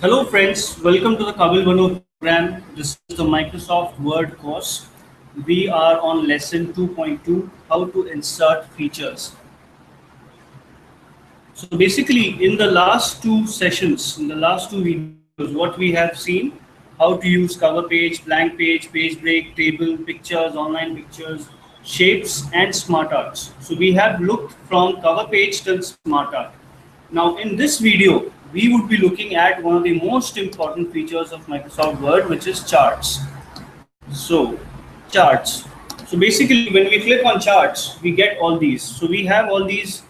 Hello friends, welcome to the Kabil Bano program. This is the Microsoft Word course. We are on lesson 2.2, how to insert features. So basically in the last two sessions, in the last two videos, what we have seen, how to use cover page, blank page break, table, pictures, online pictures, shapes and smart arts. So we have looked from cover page till smart art. Now in this video, we would be looking at one of the most important features of Microsoft Word, which is charts. So charts. So basically when we click on charts, we get all these. So we have all these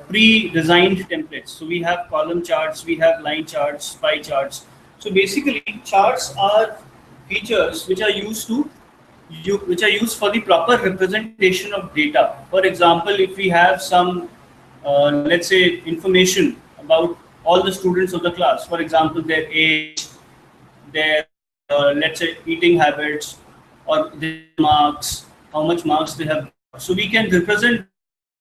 pre-designed templates. So we have column charts, we have line charts, pie charts. So basically, charts are features which are used for the proper representation of data. For example, if we have some, let's say, information about all the students of the class. For example, their age, their let's say eating habits, or their marks, how much marks they have. So we can represent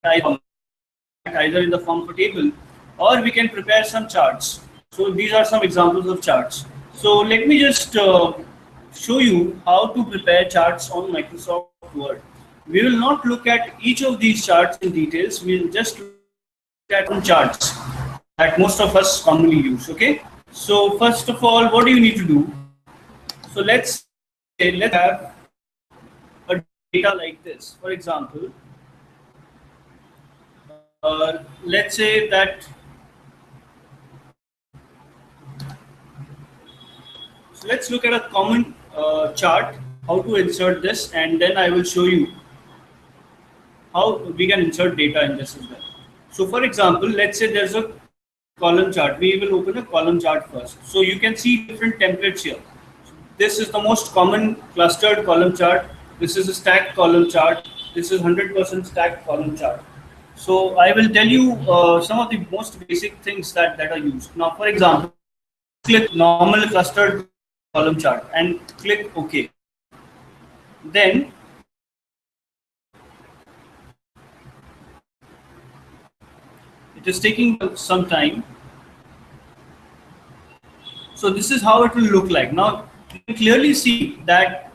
either in the form of a table or we can prepare some charts. So these are some examples of charts. So let me just show you how to prepare charts on Microsoft Word. We will not look at each of these charts in details. We'll just look at some charts that most of us commonly use. Okay. So first of all, what do you need to do? So let's have a data like this. For example, let's say that. So let's look at a common chart, how to insert this, and then I will show you how we can insert data in this as well. So for example, let's say there's a column chart. We will open a column chart first. So you can see different templates here. This is the most common clustered column chart. This is a stacked column chart. This is 100% stacked column chart. So I will tell you some of the most basic things that are used. Now, for example, click normal clustered column chart and click OK. Then it is taking some time. So this is how it will look like. Now you can clearly see that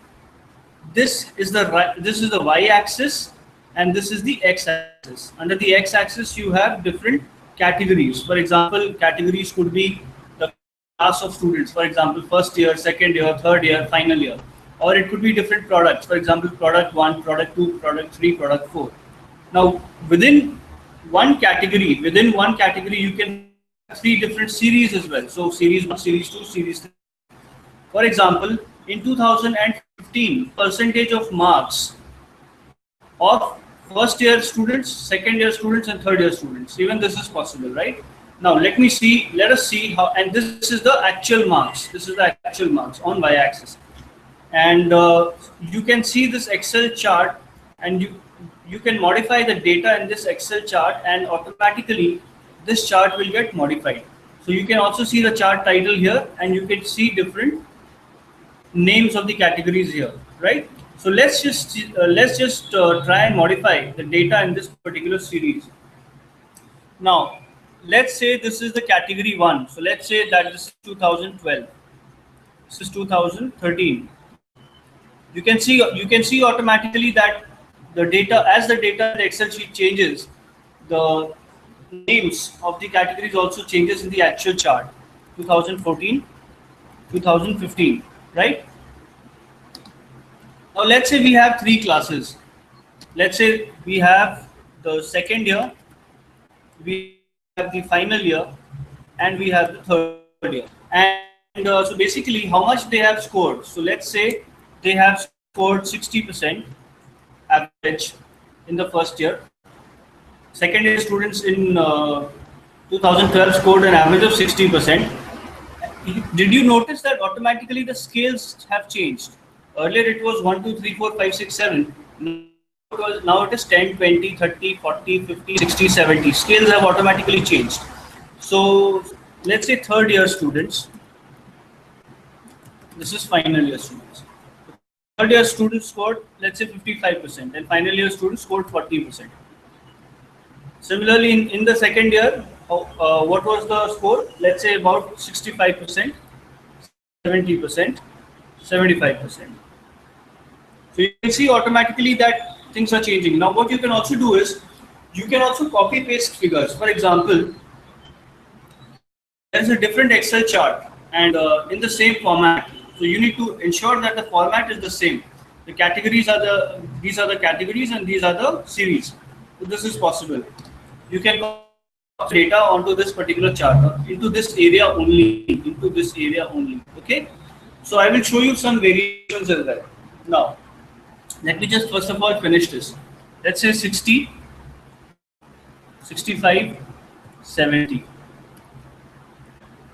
this is the y-axis and this is the x-axis. Under the x-axis you have different categories. For example, categories could be the class of students. For example, first year, second year, third year, final year. Or it could be different products. For example, product 1, product 2, product 3, product 4. Now within one category, you can have three different series as well. So series 1, series 2, series 3. For example, in 2015, percentage of marks of first year students, second year students and third year students. Even this is possible, right? Now let us see how, and this is the actual marks. This is the actual marks on y-axis. And you can see this Excel chart, and you can modify the data in this Excel chart, and automatically this chart will get modified. So you can also see the chart title here, and you can see different names of the categories here, right? So let's just try and modify the data in this particular series. Now let's say this is the category 1. So let's say that this is 2012. This is 2013. You can see automatically that the data, as the data in the Excel sheet changes, the names of the categories also changes in the actual chart. 2014, 2015, right? Now let's say we have three classes. Let's say we have the second year, we have the final year, and we have the third year. And so basically how much they have scored. So let's say they have scored 60% average in the first year. Second year students in 2012 scored an average of 60%. Did you notice that automatically the scales have changed? Earlier it was 1, 2, 3, 4, 5, 6, 7. Now it is 10, 20, 30, 40, 50, 60, 70. Scales have automatically changed. So let's say third year students. This is final year students. Third year students scored, let's say 55%, and final year students scored 40%. Similarly, in the second year, what was the score? Let's say about 65%, 70%, 75%. So you can see automatically that things are changing. Now what you can also do is, you can also copy paste figures. For example, there is a different Excel chart and in the same format. So you need to ensure that the format is the same. The categories are these are the categories and these are the series. So this is possible. You can copy data onto this particular chart, into this area only, okay? So I will show you some variations as well. Now, let me just first of all finish this. Let's say 60, 65, 70.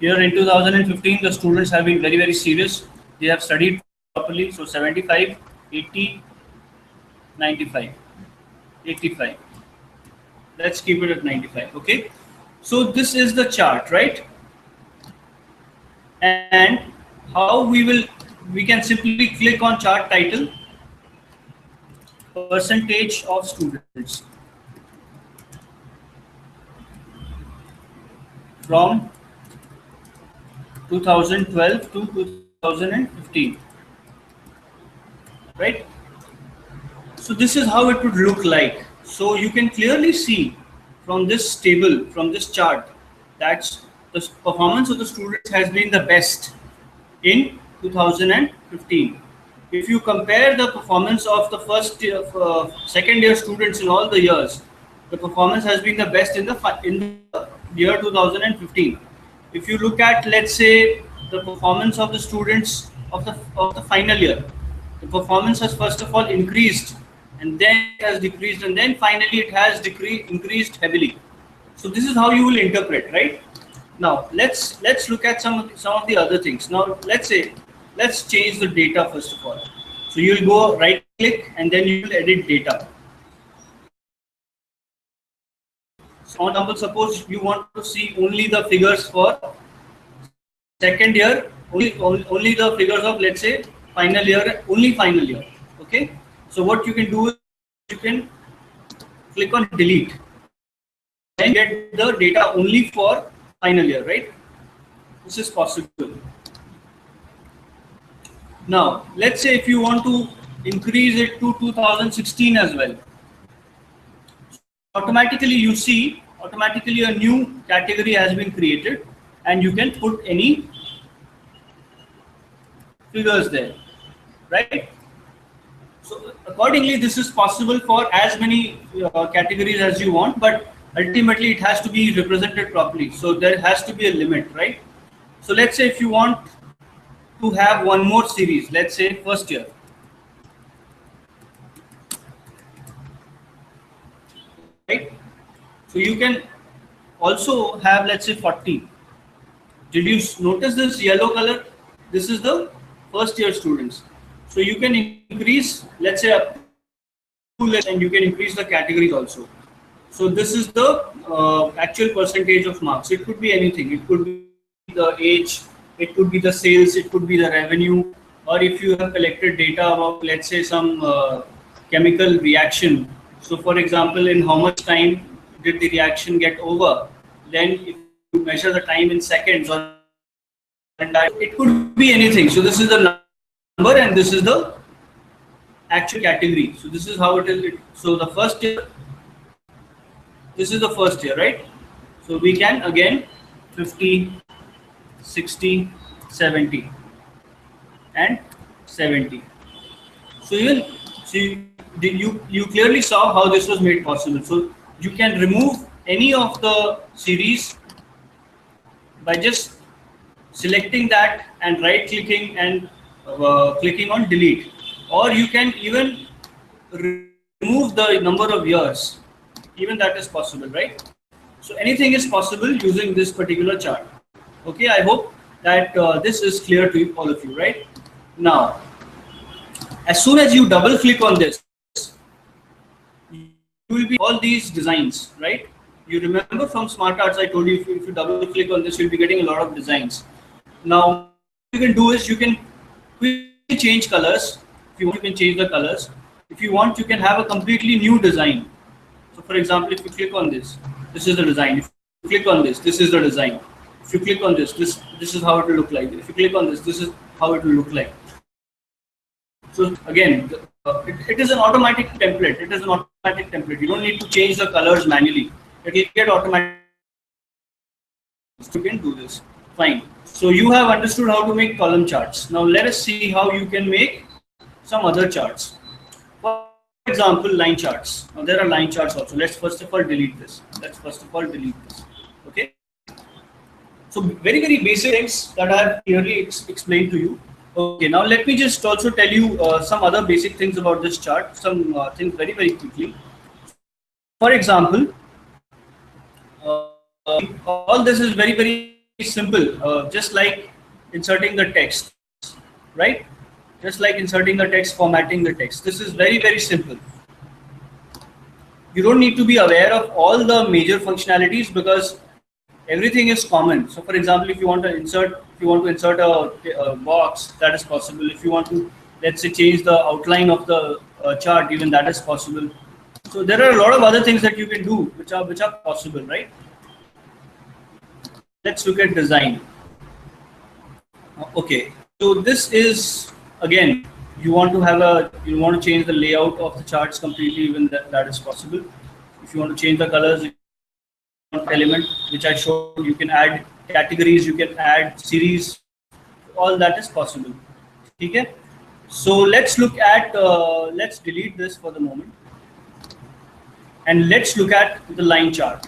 Here in 2015, the students have been very, very serious. They have studied properly. So 75, 80, 95, 85. Let's keep it at 95, okay? So this is the chart, right? And how we can simply click on chart title, percentage of students from 2012 to 2015, right? So this is how it would look like. So you can clearly see from this table, from this chart, that the performance of the students has been the best in 2015. If you compare the performance of the first year, second year students in all the years, the performance has been the best in the year 2015. If you look at, let's say, the performance of the students of the final year, the performance has first of all increased, and then it has decreased, and then finally it has increased heavily. So this is how you will interpret, right? Now let's look at some of the other things. Now let's change the data first of all. So you'll go right click and then you will edit data. So for example, suppose you want to see only the figures for second year, only the figures of, let's say, final year, only final year. Okay. So what you can do is you can click on delete and get the data only for final year, right? This is possible. Now, let's say if you want to increase it to 2016 as well, automatically a new category has been created and you can put any figures there, right? So accordingly, this is possible for as many categories as you want, but ultimately it has to be represented properly. So there has to be a limit, right? So let's say if you want to have one more series, let's say first year. Right? So you can also have, let's say, 40. Did you notice this yellow color? This is the first year students. So you can increase, let's say, up to, and you can increase the categories also. So this is the actual percentage of marks. It could be anything. It could be the age, it could be the sales, it could be the revenue, or if you have collected data about, let's say, some chemical reaction. So for example, in how much time did the reaction get over? Then if you measure the time in seconds, or it could be anything. So this is the number and this is the actual category. So this is how it is. So the first year, this is the first year, right? So we can again 50, 60, 70 and 70. So you clearly saw how this was made possible. So you can remove any of the series by just selecting that and right clicking and clicking on delete, or you can even remove the number of years. Even that is possible, right? So anything is possible using this particular chart. Okay, I hope that this is clear to all of you, right? Now, as soon as you double click on this, you will be all these designs, right? You remember from Smart Arts, I told you if you double click on this, you'll be getting a lot of designs. Now, what you can do is you can quickly change colors. If you want, you can change the colors. If you want, you can have a completely new design. So for example, if you click on this, this is the design. If click on this, this is the design. If you click on this, this is how it will look like. If you click on this is how it will look like. So again, it is an automatic template. It is an automatic template. You don't need to change the colors manually. It will get automatic. You can do this. Fine. So you have understood how to make column charts. Now let us see how you can make some other charts. For example, line charts. Now there are line charts also. Let's first of all delete this. Okay. So very basic things that I have clearly explained to you. Okay, now let me just also tell you some other basic things about this chart, some things very quickly. For example, all this is very simple, just like inserting the text, right? Just like inserting the text, formatting the text. This is very simple. You don't need to be aware of all the major functionalities because everything is common. So for example, if you want to insert a box, that is possible. If you want to, let's say, change the outline of the chart, even that is possible. So there are a lot of other things that you can do which are possible, right? Let's look at design. Okay, so this is, again, you want to change the layout of the charts completely, even that is possible. If you want to change the colors, element which I showed, you can add categories, you can add series, all that is possible. Okay, so let's look at let's delete this for the moment and let's look at the line chart.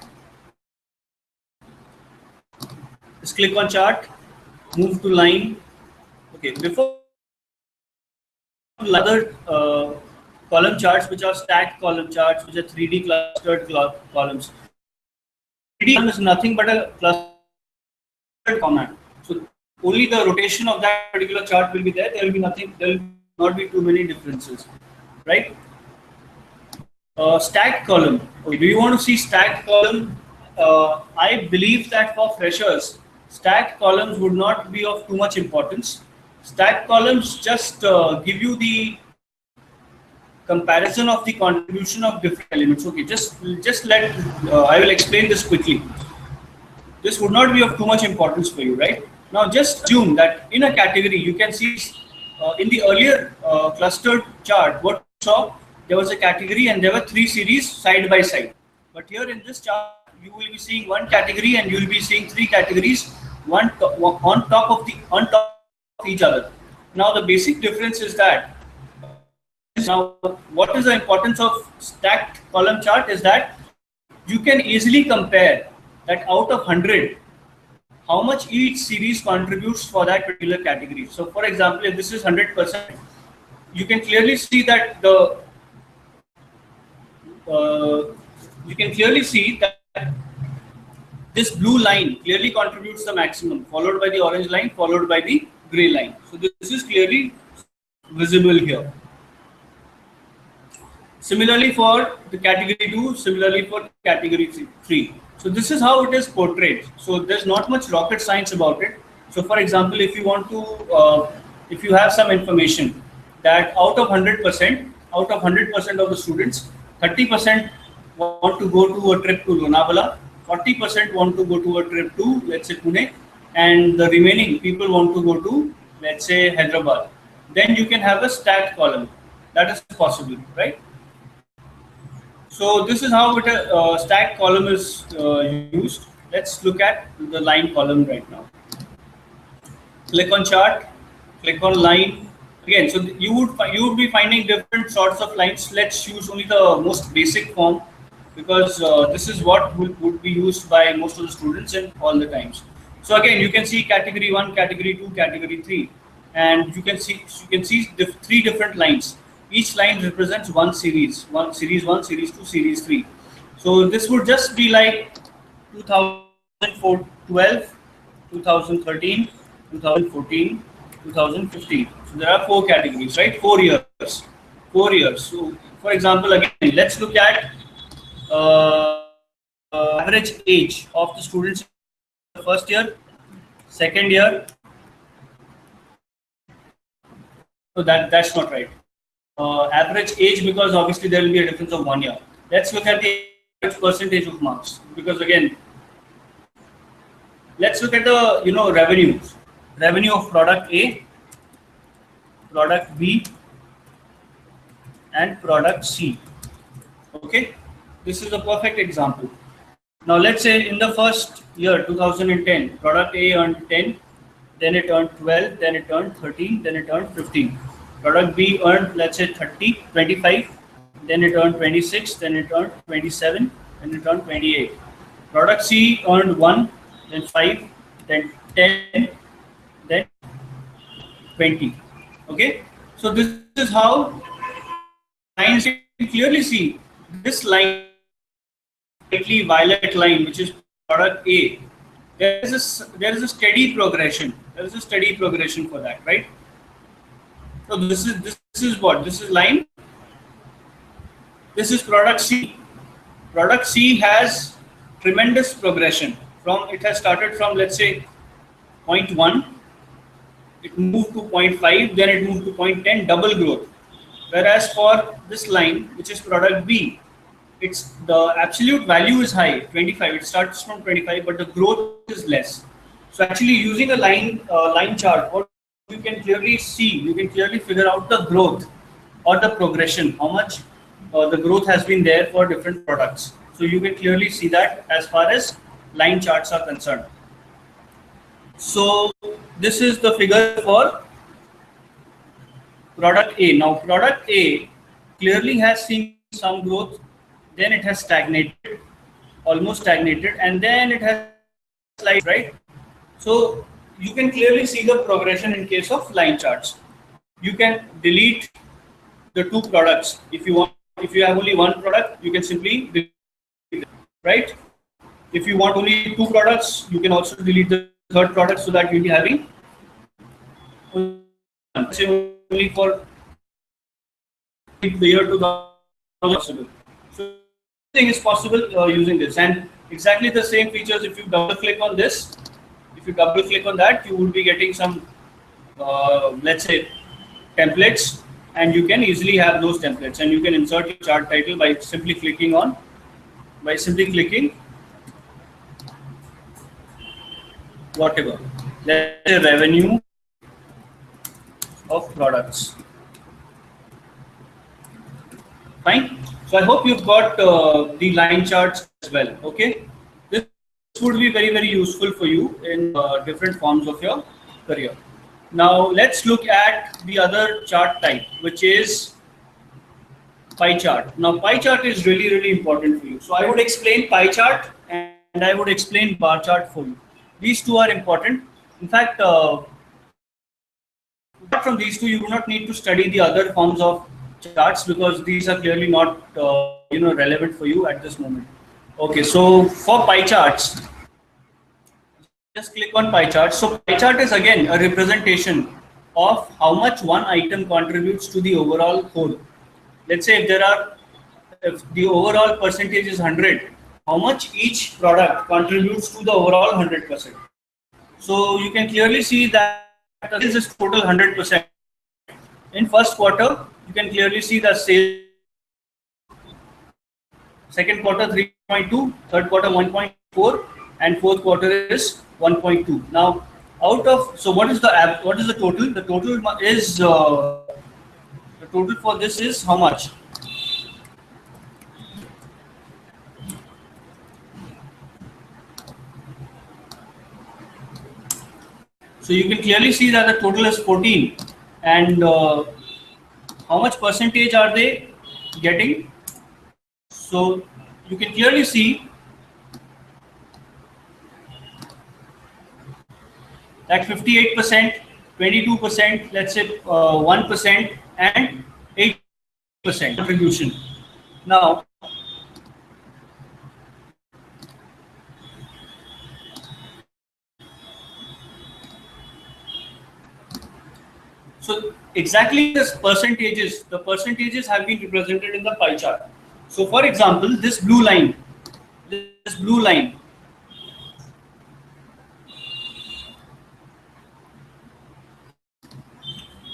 Just click on chart, move to line. Okay, before other column charts, which are stacked column charts, which are 3D clustered columns. 3D is nothing but a clustered format. So only the rotation of that particular chart will be there. There will be nothing. There will not be too many differences, right? Stacked column. Okay, do you want to see stacked column? I believe that for freshers, stacked columns would not be of too much importance. Stacked columns just give you the comparison of the contribution of different elements. Okay, just let I will explain this quickly. This would not be of too much importance for you, right? Now just assume that in a category you can see in the earlier clustered chart what you saw, there was a category and there were 3 series side by side. But here in this chart you will be seeing one category and you will be seeing 3 categories, on top of each other. Now the basic difference is that, now what is the importance of stacked column chart is that you can easily compare that out of 100 how much each series contributes for that particular category. So for example, if this is 100%, you can clearly see that this blue line clearly contributes the maximum, followed by the orange line, followed by the gray line. So this is clearly visible here. Similarly for the category 2, similarly for category 3. So this is how it is portrayed. So there's not much rocket science about it. So for example, if you want to, if you have some information that out of 100% of the students, 30% want to go to a trip to Lonavala, 40% want to go to a trip to, let's say, Pune, and the remaining people want to go to, let's say, Hyderabad. Then you can have a stacked column. That is possible, right? So this is how a stacked column is used. Let's look at the line column right now. Click on chart, click on line. Again, so you would be finding different sorts of lines. Let's use only the most basic form because this is what would be used by most of the students in all the times. So again, you can see category 1, category 2, category 3, and you can see 3 different lines. Each line represents one series 1, series 2, series 3. So this would just be like 2012, 2013, 2014, 2015. So there are 4 categories, right? 4 years. 4 years. So for example, again, let's look at average age of the students in the first year, second year. So that's not right. Average age, because obviously there will be a difference of 1 year. Let's look at the average percentage of marks, because again, let's look at the revenues. Revenue of product A, product B, and product C. Okay, this is a perfect example. Now let's say in the first year 2010, product A earned 10, then it earned 12, then it earned 13, then it earned 15. Product B earned, let's say, 30, 25, then it earned 26, then it earned 27, then it earned 28. Product C earned 1, then 5, then 10, then 20. Okay, so this is how lines you can clearly see this line, slightly violet line, which is product A. There is a steady progression. There is a steady progression for that, right? So this is what? This is line. This is product C. Product C has tremendous progression. It has started from, let's say, 0.1. It moved to 0.5, then it moved to 0.10, double growth. Whereas for this line, which is product B, the absolute value is high, 25. It starts from 25, but the growth is less. So actually, using a line chart, what you can clearly see, you can clearly figure out the growth or the progression, how much the growth has been there for different products. So you can clearly see that as far as line charts are concerned. So this is the figure for product A. Now product A clearly has seen some growth, then it has stagnated, almost stagnated, and then it has slide, right? So you can clearly see the progression in case of line charts. You can delete the two products if you want. If you have only one product, you can simply delete it, right? If you want only two products, you can also delete the third product so that you'll be having only for the year 2000. So everything is possible using this, and exactly the same features. If you double click on this, if you double click on that, you will be getting some let's say templates, and you can easily have those templates, and you can insert your chart title by simply clicking whatever. Let's say revenue of products. Fine. So I hope you've got the line charts as well. Okay. This would be very, very useful for you in different forms of your career. Now let's look at the other chart type, which is pie chart. Now pie chart is really, really important for you. So I would explain pie chart and I would explain bar chart for you. These two are important. In fact, apart from these two, you do not need to study the other forms of charts because these are clearly not relevant for you at this moment. Okay, so for pie charts, just click on pie chart. So pie chart is again a representation of how much one item contributes to the overall whole. Let's say if the overall percentage is 100, how much each product contributes to the overall 100%. So you can clearly see that this is total 100%. In first quarter, you can clearly see the sales. Second quarter 3.2, third quarter 1.4, and fourth quarter is 1.2. Now, what is the total? The total is the total for this is how much? So you can clearly see that the total is 14, and how much percentage are they getting? So you can clearly see that 58%, 22%, let's say 1%, and 8% contribution. Now, so exactly the percentages have been represented in the pie chart. So for example, this blue line,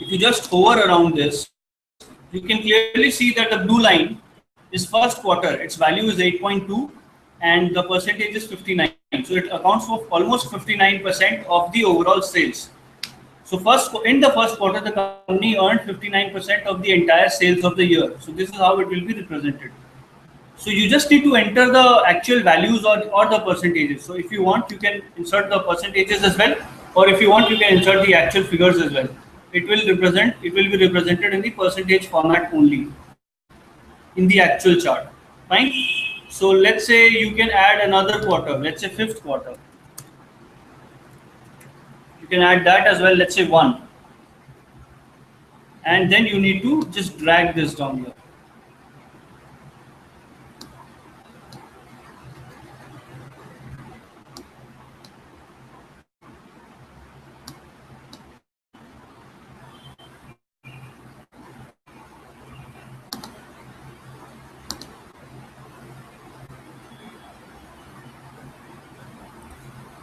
if you just hover around this, you can clearly see that the blue line is first quarter, its value is 8.2 and the percentage is 59. line. So it accounts for almost 59% of the overall sales. So in the first quarter, the company earned 59% of the entire sales of the year. So this is how it will be represented. So you just need to enter the actual values or the percentages. So if you want, you can insert the percentages as well, or if you want, you can insert the actual figures as well. It will be represented in the percentage format only in the actual chart. Fine. So let's say you can add another quarter, let's say fifth quarter. You can add that as well, let's say 1. And then you need to just drag this down here.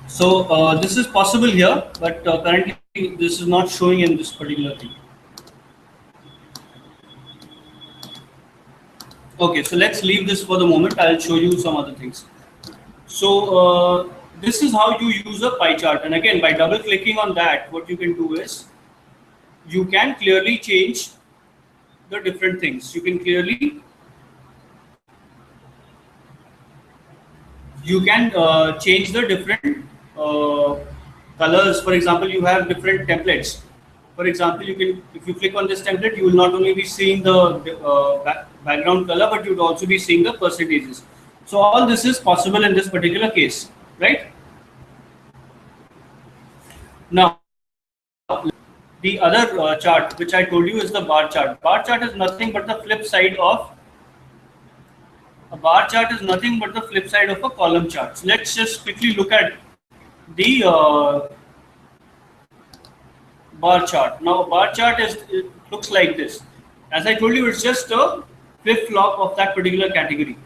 So this is possible here, but currently this is not showing in this particular thing. Okay, so let's leave this for the moment. I'll show you some other things. So this is how you use a pie chart. And again, by double clicking on that, what you can do is you can clearly change the different things. You can clearly change the different colors. For example, you have different templates. For example, if you click on this template, you will not only be seeing the background color, but you will also be seeing the percentages. So all this is possible in this particular case, right? Now, the other chart which I told you is the bar chart. Bar chart is nothing but the flip side of a bar chart is nothing but the flip side of a column chart. So let's just quickly look at the bar chart. Now, bar chart looks like this. As I told you, it's just a flip-flop of that particular category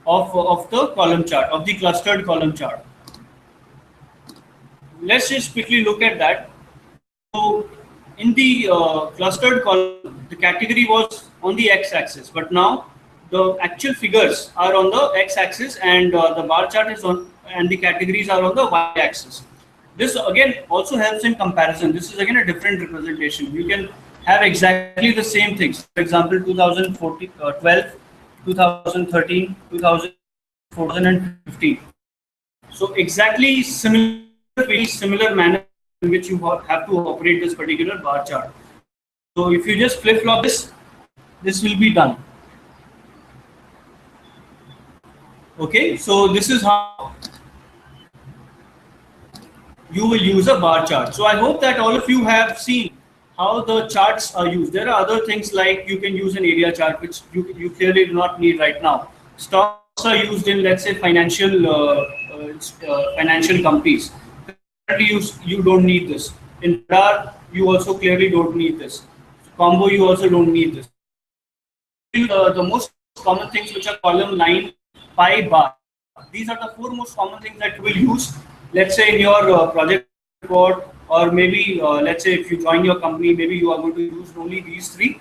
of the column chart, of the clustered column chart. Let's just quickly look at that. So, in the clustered column, the category was on the x-axis, but now the actual figures are on the x-axis, and the bar chart is on, and the categories are on the y-axis. This again also helps in comparison. This is again a different representation. You can have exactly the same things. For example, 2012, 2013, 2015. So exactly very similar manner in which you have to operate this particular bar chart. So if you just flip-flop this will be done. Okay, so this is how you will use a bar chart. So I hope that all of you have seen how the charts are used. There are other things like you can use an area chart, which you clearly do not need right now. Stocks are used in, let's say, financial companies. Currently, you don't need this. In radar, you also clearly don't need this. Combo, you also don't need this. The most common things which are column, line, pie, bar. These are the 4 most common things that you will use. Let's say in your project report, or maybe let's say if you join your company, maybe you are going to use only these 3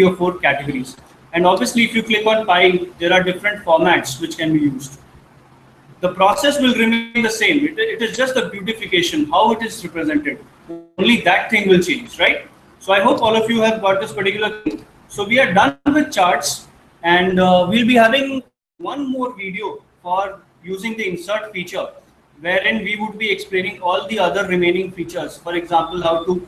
or 4 categories. And obviously, if you click on pie, there are different formats which can be used. The process will remain the same. It is just the beautification, how it is represented. Only that thing will change, right? So I hope all of you have got this particular thing. So we are done with charts, and we'll be having one more video for using the insert feature, wherein we would be explaining all the other remaining features. For example, how to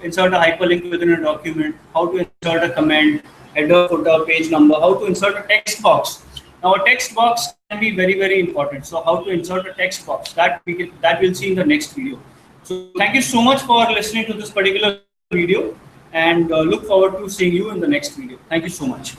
insert a hyperlink within a document, how to insert a comment, header, footer, page number, how to insert a text box. Now, a text box can be very, very important. So how to insert a text box, that we'll see in the next video. So thank you so much for listening to this particular video, and look forward to seeing you in the next video. Thank you so much.